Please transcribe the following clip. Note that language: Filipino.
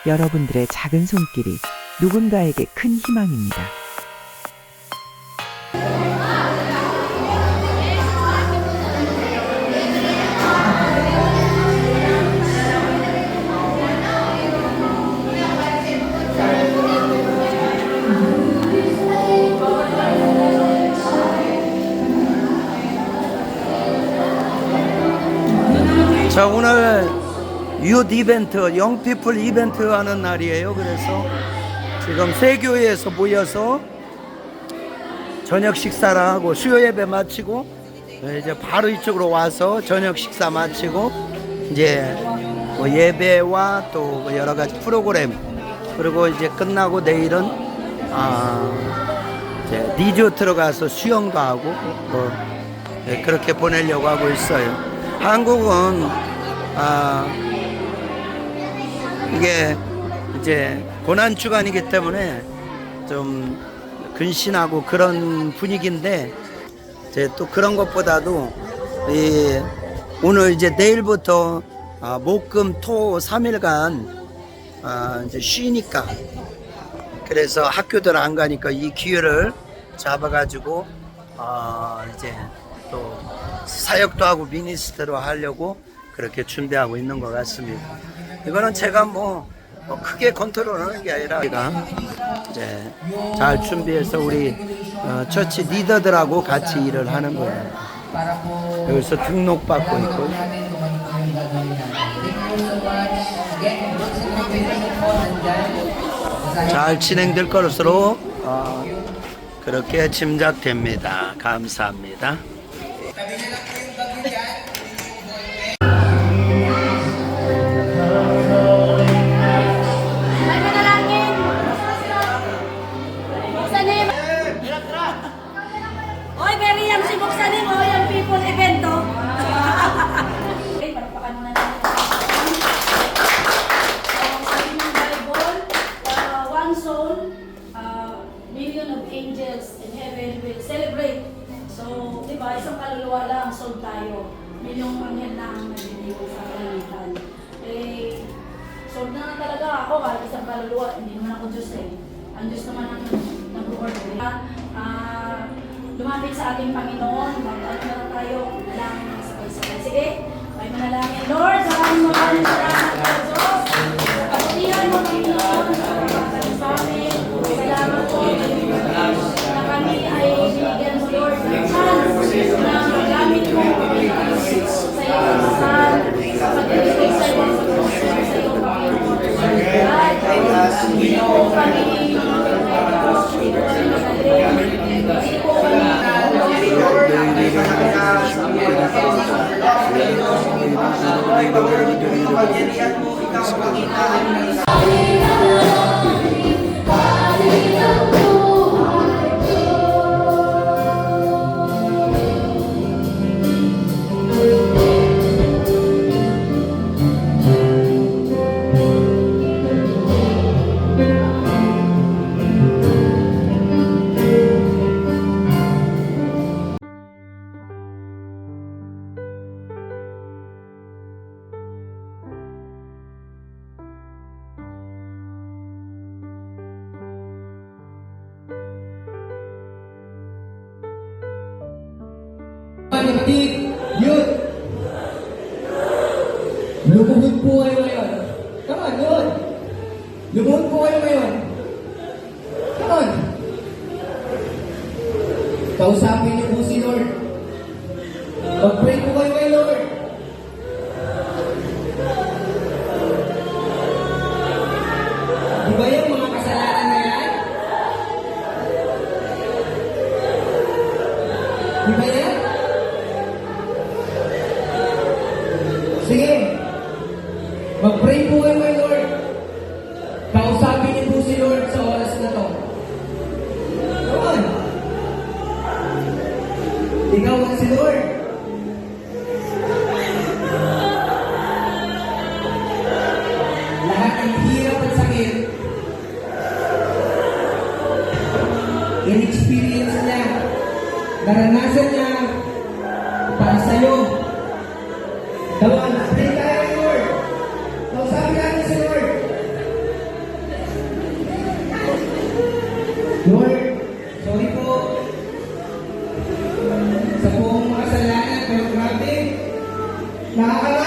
여러분들의 작은 손길이 누군가에게 큰 희망입니다. 자, 오늘 유th 이벤트, 영피플 이벤트 하는 날이에요. 그래서 지금 세 교회에서 모여서 저녁 식사를 하고 수요 예배 마치고 이제 바로 이쪽으로 와서 저녁 식사 마치고 이제 뭐 예배와 또 여러 가지 프로그램, 그리고 이제 끝나고 내일은 이제 리조트로 가서 수영도 하고 그렇게 보내려고 하고 있어요. 한국은 이게 이제 고난 주간이기 때문에 좀 근신하고 그런 분위기인데, 이제 또 그런 것보다도 오늘 이제 내일부터 목금토 3일간 이제 쉬니까, 그래서 학교들 안 가니까 이 기회를 잡아가지고 이제 또 사역도 하고 미니스트로 하려고 그렇게 준비하고 있는 것 같습니다. 이거는 제가 뭐 크게 컨트롤하는 게 아니라 제가 이제 잘 준비해서 우리 처치 리더들하고 같이 일을 하는 거예요. 여기서 등록받고 있고, 잘 진행될 것으로 그렇게 짐작됩니다. 감사합니다. Oy, very young si Buksanin mo, yung people event to. Okay, parapakan mo na natin. Sabi ng Bible, one soul, million of angels in heaven will celebrate. So, di ba, isang kaluluwa lang, soul tayo. Milyong anghel na ang nagdiligo sa kalangitan. Eh, soul na talaga ako, kahit isang kaluluwa, hindi naman ako Diyos eh. Ang Diyos naman ang nag-order. Lumapit sa ating Panginoon, mag-ano na tayo, manalangin sabay-sabay. Sige, may manalangin. Lord, maraming salamat sa Diyos. Kapatihan mo, Panginoon, sa kapatid sa amin. Salamat po, na kami ay binigyan mo, Lord, ng chance na magamit mo sa iyong kasal, sa pag-ibig sa iyong pag-ibig sa iyong Panginoon. At hindi po kami Kapatid, youth, lumuhod po kayo ngayon. Come on, yun. Lumuhod po kayo ngayon. Come on. Kausapin niyo po si Lord. Mag-pray po kayo kay Lord. Di ba yung mga kasalanan na yan? Di ba yan? Sige, mag-pray po kayo kay Lord. Kausapin niyo po si Lord sa oras na to. Come on. Ikaw at si Lord. Lahat ng hirap at sakit, in-experience niya, naranasan niya para sa'yo. Come on, pray tayo kay Lord. Kausapin natin si Lord. Nakakala